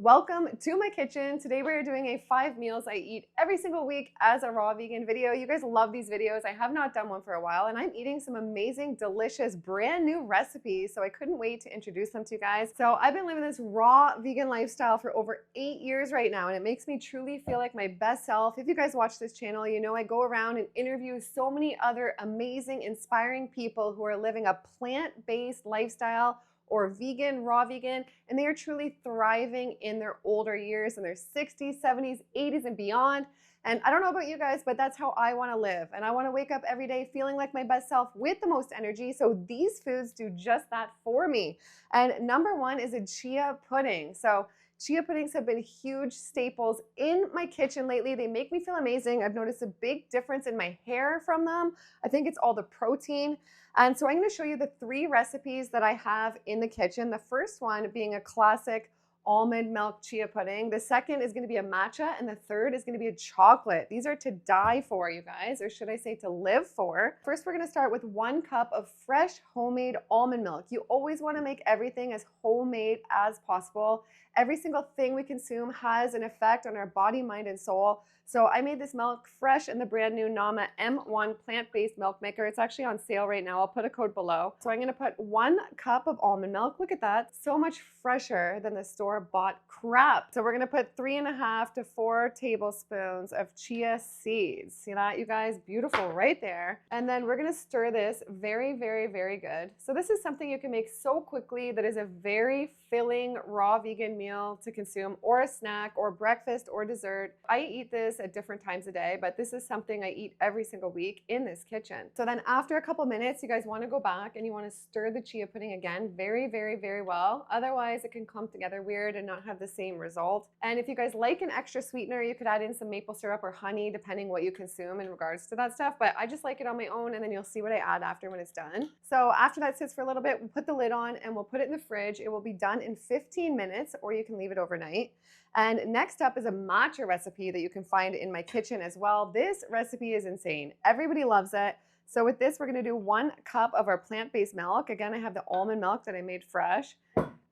Welcome to my kitchen. Today we're doing a 5 meals I eat every single week as a raw vegan video. You guys love these videos. I have not done one for a while and I'm eating some amazing, delicious, brand new recipes. So I couldn't wait to introduce them to you guys. So I've been living this raw vegan lifestyle for over 8 years right now and it makes me truly feel like my best self. If you guys watch this channel, you know I go around and interview so many other amazing, inspiring people who are living a plant-based lifestyle or vegan, raw vegan, and they are truly thriving in their older years, in their 60s, 70s, 80s, and beyond. And I don't know about you guys, but that's how I want to live. And I want to wake up every day feeling like my best self with the most energy. So these foods do just that for me. And number one is a chia pudding. So chia puddings have been huge staples in my kitchen lately. They make me feel amazing. I've noticed a big difference in my hair from them. I think it's all the protein. And so I'm going to show you the 3 recipes that I have in the kitchen. The first one being a classic almond milk chia pudding. The second is going to be a matcha, and the third is going to be a chocolate. These are to die for, you guys, or should I say to live for. First, we're going to start with 1 cup of fresh homemade almond milk. You always want to make everything as homemade as possible. Every single thing we consume has an effect on our body, mind, and soul. So I made this milk fresh in the brand new Nama M1 plant-based milk maker. It's actually on sale right now. I'll put a code below. So I'm going to put 1 cup of almond milk. Look at that. So much fresher than the store-bought crap. So we're going to put 3.5 to 4 tablespoons of chia seeds. See that, you guys? Beautiful right there. And then we're going to stir this very, very, very good. So this is something you can make so quickly that is a very filling raw vegan meal to consume, or a snack, or breakfast, or dessert. I eat this at different times a day, but this is something I eat every single week in this kitchen. So then after a couple minutes, you guys want to go back and you want to stir the chia pudding again very, very, very well. Otherwise, it can clump together weird and not have the same result. And if you guys like an extra sweetener, you could add in some maple syrup or honey, depending what you consume in regards to that stuff. But I just like it on my own, and then you'll see what I add after when it's done. So after that sits for a little bit, we'll put the lid on and we'll put it in the fridge. It will be done in 15 minutes, or you can leave it overnight. And next up is a matcha recipe that you can find in my kitchen as well. This recipe is insane. Everybody loves it. So with this, we're going to do 1 cup of our plant-based milk. Again, I have the almond milk that I made fresh.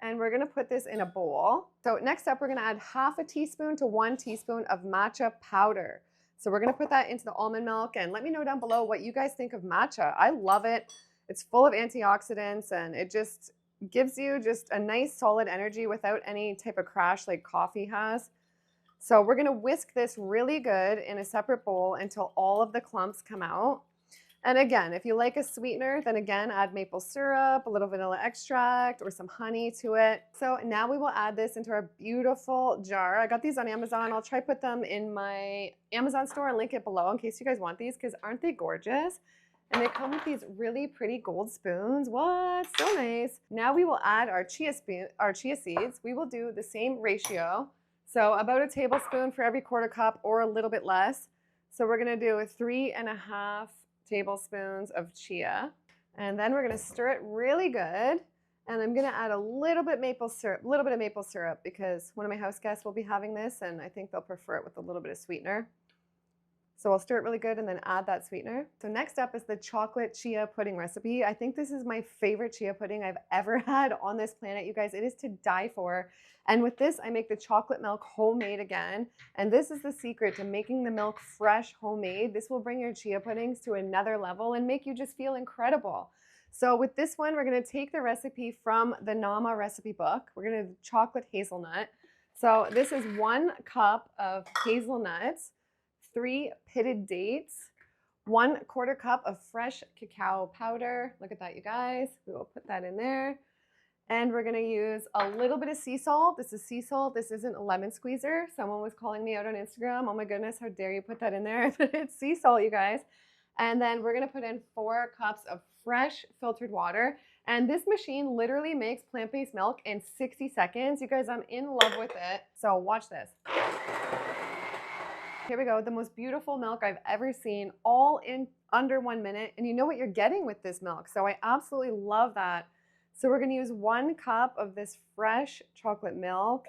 And we're going to put this in a bowl. So next up, we're going to add 1/2 teaspoon to 1 teaspoon of matcha powder. So we're going to put that into the almond milk. And let me know down below what you guys think of matcha. I love it. It's full of antioxidants and it just gives you just a nice solid energy without any type of crash like coffee has. So we're going to whisk this really good in a separate bowl until all of the clumps come out. And again, if you like a sweetener, then again, add maple syrup, a little vanilla extract, or some honey to it. So now we will add this into our beautiful jar. I got these on Amazon. I'll try put them in my Amazon store and link it below in case you guys want these, because aren't they gorgeous? And they come with these really pretty gold spoons. What? So nice. Now we will add our chia seeds. We will do the same ratio. So about a tablespoon for every 1/4 cup, or a little bit less. So we're going to do 3.5 tablespoons of chia. And then we're going to stir it really good. And I'm going to add a little bit maple syrup, because one of my house guests will be having this and I think they'll prefer it with a little bit of sweetener. So I'll stir it really good and then add that sweetener. So next up is the chocolate chia pudding recipe. I think this is my favorite chia pudding I've ever had on this planet, you guys. It is to die for. And with this, I make the chocolate milk homemade again. And this is the secret to making the milk fresh homemade. This will bring your chia puddings to another level and make you just feel incredible. So with this one, we're going to take the recipe from the Nama recipe book. We're going to do chocolate hazelnut. So this is 1 cup of hazelnuts, 3 pitted dates, 1/4 cup of fresh cacao powder. Look at that, you guys. We will put that in there. And we're going to use a little bit of sea salt. This is sea salt. This isn't a lemon squeezer. Someone was calling me out on Instagram. Oh my goodness, how dare you put that in there? It's sea salt, you guys. And then we're going to put in 4 cups of fresh filtered water. And this machine literally makes plant-based milk in 60 seconds. You guys, I'm in love with it. So watch this. Here we go, the most beautiful milk I've ever seen, all in under 1 minute. And you know what you're getting with this milk. So I absolutely love that. So we're going to use 1 cup of this fresh chocolate milk.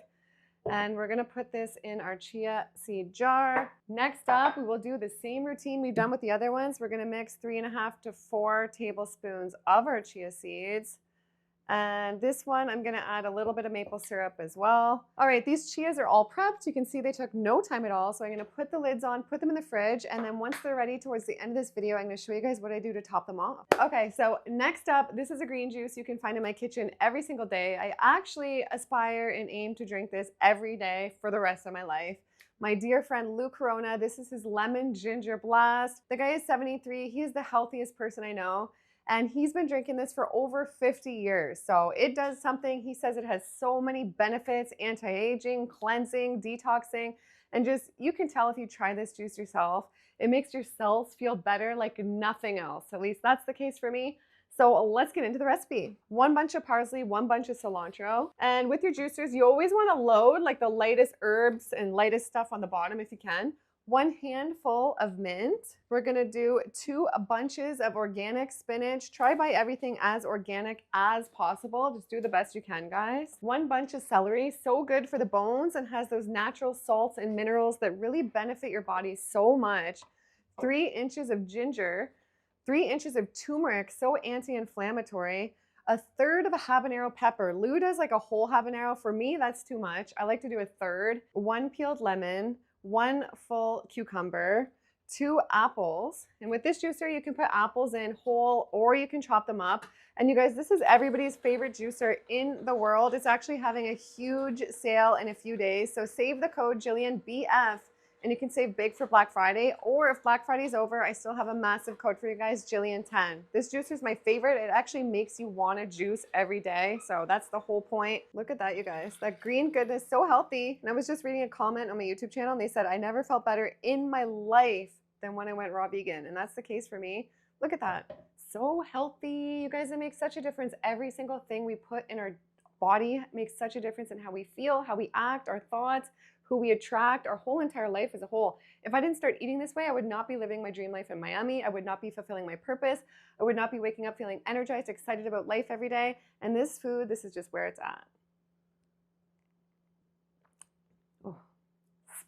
And we're going to put this in our chia seed jar. Next up, we will do the same routine we've done with the other ones. We're going to mix 3.5 to 4 tablespoons of our chia seeds. And this one, I'm gonna add a little bit of maple syrup as well. All right, these chias are all prepped. You can see they took no time at all. So I'm gonna put the lids on, put them in the fridge, and then once they're ready towards the end of this video, I'm gonna show you guys what I do to top them off. Okay, so next up, this is a green juice you can find in my kitchen every single day. I actually aspire and aim to drink this every day for the rest of my life. My dear friend Lou Corona, this is his lemon ginger blast. The guy is 73. He's the healthiest person I know. And he's been drinking this for over 50 years. So it does something. He says it has so many benefits: anti-aging, cleansing, detoxing, and just, you can tell if you try this juice yourself, it makes your cells feel better like nothing else. At least that's the case for me. So let's get into the recipe. 1 bunch of parsley, 1 bunch of cilantro. And with your juicers, you always want to load like the lightest herbs and lightest stuff on the bottom if you can. 1 handful of mint. We're gonna do 2 bunches of organic spinach. Try buy everything as organic as possible. Just do the best you can, guys. 1 bunch of celery, so good for the bones and has those natural salts and minerals that really benefit your body so much. 3 inches of ginger, 3 inches of turmeric, so anti-inflammatory. 1/3 of a habanero pepper. Lou does like a whole habanero. For me, that's too much. I like to do 1/3. 1 peeled lemon, 1 full cucumber, 2 apples. And with this juicer, you can put apples in whole or you can chop them up. And you guys, this is everybody's favorite juicer in the world. It's actually having a huge sale in a few days. So save the code GILLIANBF and you can save big for Black Friday. Or if Black Friday is over, I still have a massive code for you guys, GILLIAN10. This juicer is my favorite. It actually makes you want to juice every day. So that's the whole point. Look at that, you guys. That green goodness, so healthy. And I was just reading a comment on my YouTube channel and they said, I never felt better in my life than when I went raw vegan. And that's the case for me. Look at that. So healthy. You guys, it makes such a difference. Every single thing we put in our body makes such a difference in how we feel, how we act, our thoughts, who we attract, our whole entire life as a whole. If I didn't start eating this way, I would not be living my dream life in Miami. I would not be fulfilling my purpose. I would not be waking up feeling energized, excited about life every day. And this food, this is just where it's at. Oh,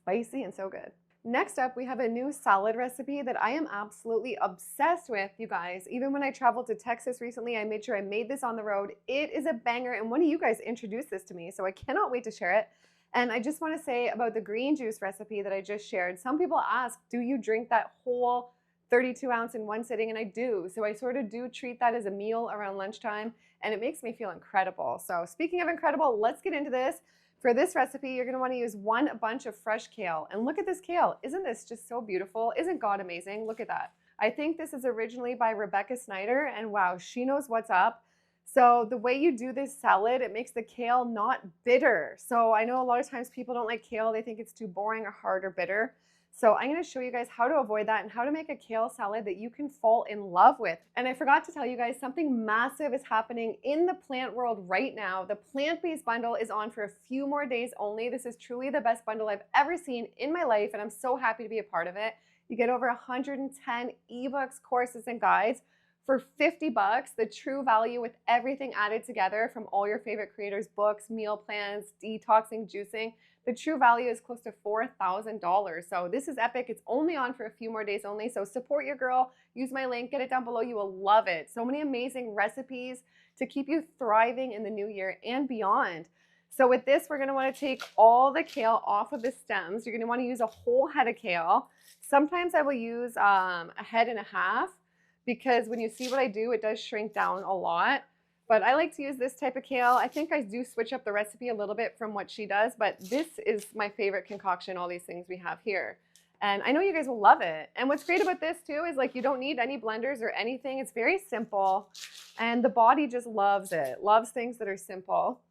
spicy and so good. Next up, we have a new salad recipe that I am absolutely obsessed with, you guys. Even when I traveled to Texas recently, I made sure I made this on the road. It is a banger, and one of you guys introduced this to me, so I cannot wait to share it. And I just want to say about the green juice recipe that I just shared. Some people ask, do you drink that whole 32 ounce in one sitting? And I do. So I sort of do treat that as a meal around lunchtime, and it makes me feel incredible. So speaking of incredible, let's get into this. For this recipe, you're going to want to use 1 bunch of fresh kale. And look at this kale. Isn't this just so beautiful? Isn't God amazing? Look at that. I think this is originally by Rebecca Snyder, and wow, she knows what's up. So the way you do this salad, it makes the kale not bitter. So I know a lot of times people don't like kale. They think it's too boring or hard or bitter. So I'm going to show you guys how to avoid that and how to make a kale salad that you can fall in love with. And I forgot to tell you guys, something massive is happening in the plant world right now. The plant-based bundle is on for a few more days only. This is truly the best bundle I've ever seen in my life, and I'm so happy to be a part of it. You get over 110 ebooks, courses, and guides for 50 bucks, the true value with everything added together from all your favorite creators' books, meal plans, detoxing, juicing. The true value is close to $4,000. So this is epic. It's only on for a few more days only. So support your girl. Use my link. Get it down below. You will love it. So many amazing recipes to keep you thriving in the new year and beyond. So with this, we're going to want to take all the kale off of the stems. You're going to want to use a whole head of kale. Sometimes I will use a head and a half, because when you see what I do, it does shrink down a lot. But I like to use this type of kale. I think I do switch up the recipe a little bit from what she does, but this is my favorite concoction, all these things we have here. And I know you guys will love it. And what's great about this too is like you don't need any blenders or anything. It's very simple and the body just loves it, loves things that are simple.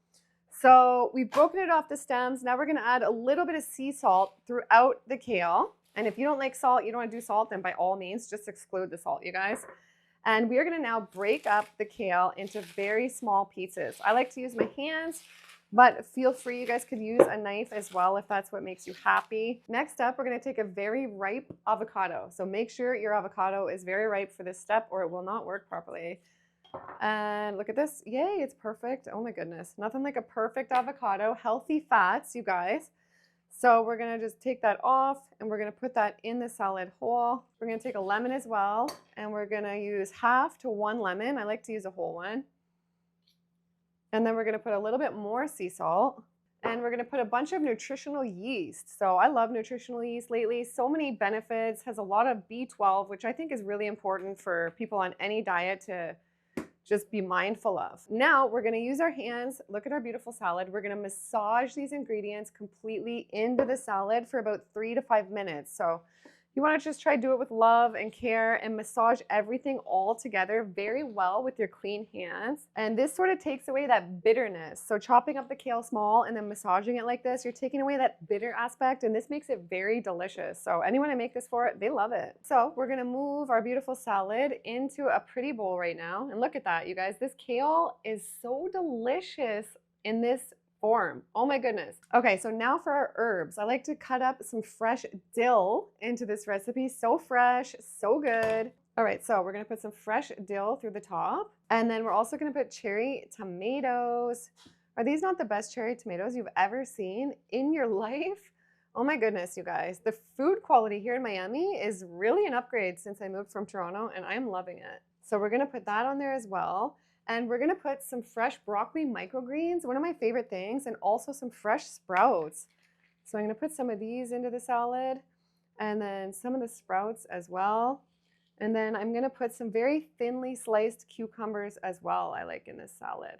So we've broken it off the stems. Now we're gonna add a little bit of sea salt throughout the kale. And if you don't like salt, you don't want to do salt, then by all means, just exclude the salt, you guys. And we are going to now break up the kale into very small pieces. I like to use my hands, but feel free, you guys could use a knife as well if that's what makes you happy. Next up, we're going to take a very ripe avocado. So make sure your avocado is very ripe for this step or it will not work properly. And look at this. Yay, it's perfect. Oh my goodness. Nothing like a perfect avocado. Healthy fats, you guys. So we're going to just take that off and we're going to put that in the salad whole. We're going to take a lemon as well and we're going to use half to 1 lemon. I like to use a whole one. And then we're gonna put a little bit more sea salt. And we're gonna put a bunch of nutritional yeast. So I love nutritional yeast lately. So many benefits, has a lot of B12, which I think is really important for people on any diet to just be mindful of. Now we're gonna use our hands. Look at our beautiful salad. We're gonna massage these ingredients completely into the salad for about 3 to 5 minutes. So you wanna just try to do it with love and care and massage everything all together very well with your clean hands. And this sort of takes away that bitterness. So chopping up the kale small and then massaging it like this, you're taking away that bitter aspect, and this makes it very delicious. So anyone I make this for, they love it. So we're gonna move our beautiful salad into a pretty bowl right now. And look at that, you guys. This kale is so delicious in this form. Oh my goodness. Okay, so now for our herbs. I like to cut up some fresh dill into this recipe. So fresh, so good. All right, so we're gonna put some fresh dill through the top. And then we're also gonna put cherry tomatoes. Are these not the best cherry tomatoes you've ever seen in your life? Oh my goodness, you guys. The food quality here in Miami is really an upgrade since I moved from Toronto, and I'm loving it. So we're gonna put that on there as well. And we're gonna put some fresh broccoli microgreens, one of my favorite things, and also some fresh sprouts. So I'm gonna put some of these into the salad and then some of the sprouts as well. And then I'm gonna put some very thinly sliced cucumbers as well, I like in this salad.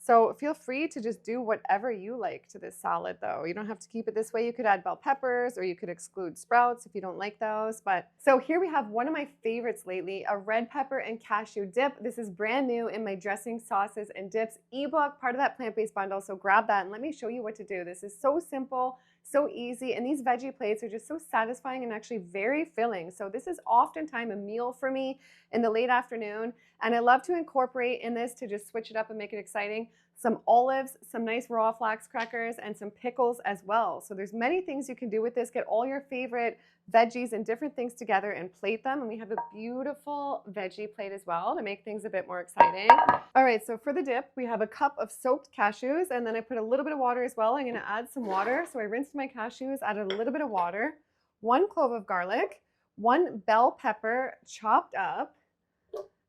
So feel free to just do whatever you like to this salad though. You don't have to keep it this way. You could add bell peppers or you could exclude sprouts if you don't like those. But so here we have one of my favorites lately, a red pepper and cashew dip. This is brand new in my dressing, sauces, and dips ebook, part of that plant-based bundle. So grab that and let me show you what to do. This is so simple, so easy, and these veggie plates are just so satisfying and actually very filling. So this is oftentimes a meal for me in the late afternoon, and I love to incorporate in this to just switch it up and make it exciting, some olives, some nice raw flax crackers, and some pickles as well. So there's many things you can do with this. Get all your favorite veggies and different things together and plate them. And we have a beautiful veggie plate as well to make things a bit more exciting. All right, so for the dip, we have a cup of soaked cashews, and then I put a little bit of water as well. I'm gonna add some water. So I rinsed my cashews, added a little bit of water, 1 clove of garlic, 1 bell pepper chopped up.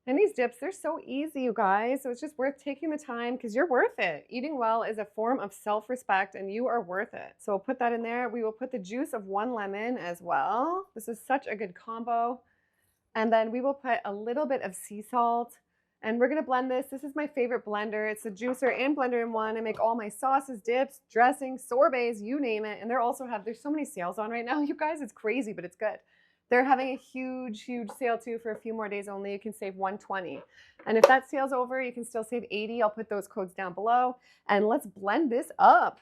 And these dips, they're so easy, you guys. So it's just worth taking the time because you're worth it. Eating well is a form of self-respect and you are worth it. So we'll put that in there. We will put the juice of 1 lemon as well. This is such a good combo. And then we will put a little bit of sea salt. And we're gonna blend this. This is my favorite blender. It's a juicer and blender in one. I make all my sauces, dips, dressings, sorbets, you name it. And there's so many sales on right now, you guys. It's crazy, but it's good. They're having a huge, huge sale too for a few more days only. You can save $120. And if that sale's over, you can still save $80. I'll put those codes down below. And let's blend this up.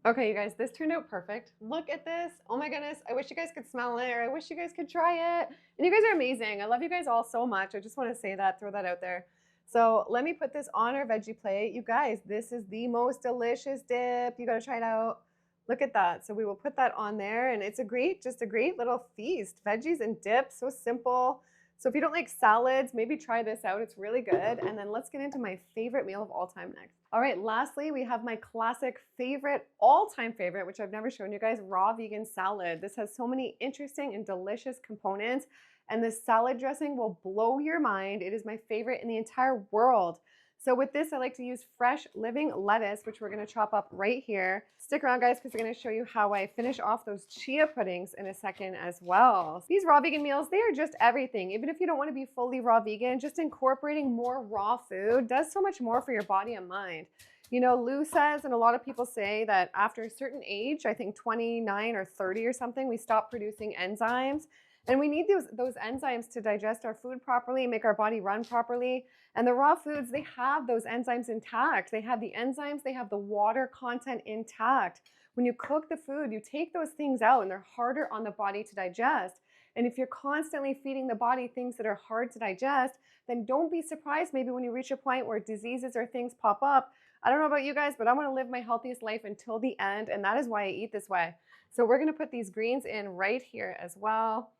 Okay, you guys, this turned out perfect. Look at this. Oh my goodness. I wish you guys could smell it, or I wish you guys could try it. And you guys are amazing. I love you guys all so much. I just want to say that, throw that out there. So let me put this on our veggie plate. You guys, this is the most delicious dip. You got to try it out. Look at that. So we will put that on there, and it's just a great little feast. Veggies and dips, so simple. So if you don't like salads, maybe try this out. It's really good. And then let's get into my favorite meal of all time next. All right, lastly, we have my classic favorite, all-time favorite, which I've never shown you guys, raw vegan salad. This has so many interesting and delicious components, and this salad dressing will blow your mind. It is my favorite in the entire world. So with this, I like to use fresh living lettuce, which we're gonna chop up right here. Stick around, guys, because I'm gonna show you how I finish off those chia puddings in a second as well. These raw vegan meals, they are just everything. Even if you don't wanna be fully raw vegan, just incorporating more raw food does so much more for your body and mind. You know, Lou says, and a lot of people say, that after a certain age, I think 29 or 30 or something, we stop producing enzymes. And we need those enzymes to digest our food properly, make our body run properly. And the raw foods, they have those enzymes intact. They have the enzymes, they have the water content intact. When you cook the food, you take those things out and they're harder on the body to digest. And if you're constantly feeding the body things that are hard to digest, then don't be surprised maybe when you reach a point where diseases or things pop up. I don't know about you guys, but I want to live my healthiest life until the end, and that is why I eat this way. So we're going to put these greens in right here as well.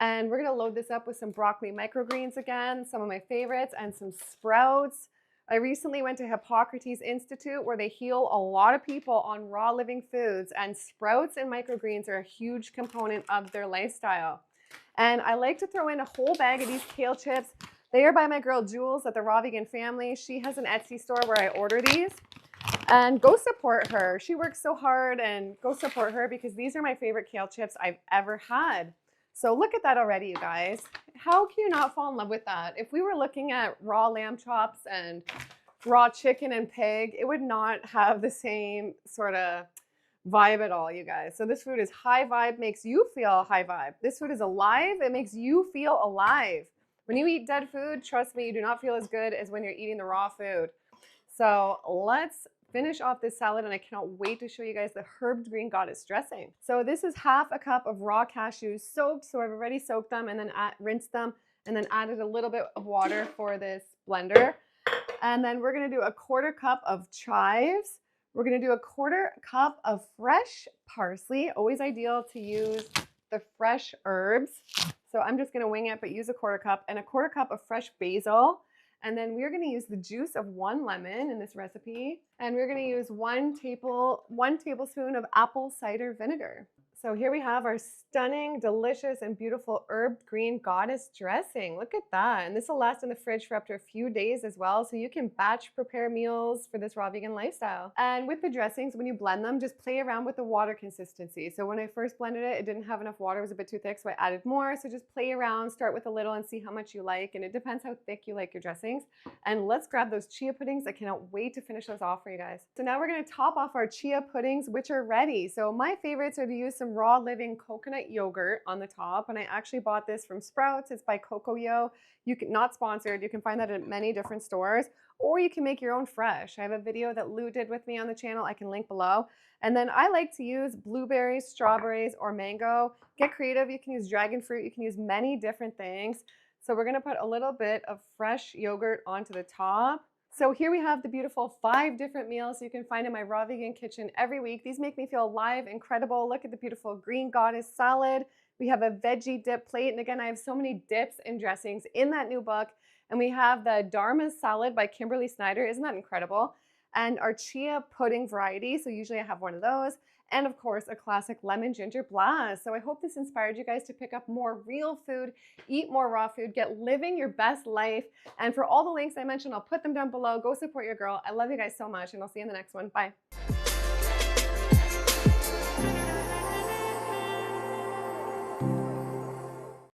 And we're gonna load this up with some broccoli microgreens again, some of my favorites, and some sprouts. I recently went to Hippocrates Institute where they heal a lot of people on raw living foods, and sprouts and microgreens are a huge component of their lifestyle. And I like to throw in a whole bag of these kale chips. They are by my girl Jules at the Raw Vegan Family. She has an Etsy store where I order these. And go support her. She works so hard, and go support her because these are my favorite kale chips I've ever had. So look at that already, you guys. How can you not fall in love with that? If we were looking at raw lamb chops and raw chicken and pig, it would not have the same sort of vibe at all, you guys. So this food is high vibe, makes you feel high vibe. This food is alive. It makes you feel alive. When you eat dead food, trust me, you do not feel as good as when you're eating the raw food. So let's finish off this salad, and I cannot wait to show you guys the herbed green goddess dressing. So this is half a cup of raw cashews soaked. So I've already soaked them and then rinsed them and then added a little bit of water for this blender. And then we're gonna do a 1/4 cup of chives. We're gonna do a 1/4 cup of fresh parsley. Always ideal to use the fresh herbs. So I'm just gonna wing it, but use a 1/4 cup, and a 1/4 cup of fresh basil. And then we're going to use the juice of 1 lemon in this recipe. And we're going to use 1 tablespoon of apple cider vinegar. So here we have our stunning, delicious, and beautiful herbed green goddess dressing. Look at that. And this will last in the fridge for up to a few days as well. So you can batch prepare meals for this raw vegan lifestyle. And with the dressings, when you blend them, just play around with the water consistency. So when I first blended it, it didn't have enough water. It was a bit too thick, so I added more. So just play around, start with a little and see how much you like. And it depends how thick you like your dressings. And let's grab those chia puddings. I cannot wait to finish those off for you guys. So now we're going to top off our chia puddings, which are ready. So my favorites are to use some raw living coconut yogurt on the top, and I actually bought this from Sprouts. It's by Cocoyo. You can, not sponsored, you can find that at many different stores, or you can make your own fresh. I have a video that Lou did with me on the channel. I can link below. And then I like to use blueberries, strawberries, or mango. Get creative. You can use dragon fruit. You can use many different things. So we're going to put a little bit of fresh yogurt onto the top. So here we have the beautiful 5 different meals you can find in my Raw Vegan kitchen every week. These make me feel alive, incredible. Look at the beautiful green goddess salad. We have a veggie dip plate. And again, I have so many dips and dressings in that new book. And we have the Dharma salad by Kimberly Snyder. Isn't that incredible? And our chia pudding variety. So usually I have one of those. And of course, a classic lemon ginger blast. So I hope this inspired you guys to pick up more real food, eat more raw food, get living your best life. And for all the links I mentioned, I'll put them down below. Go support your girl. I love you guys so much, and I'll see you in the next one. Bye.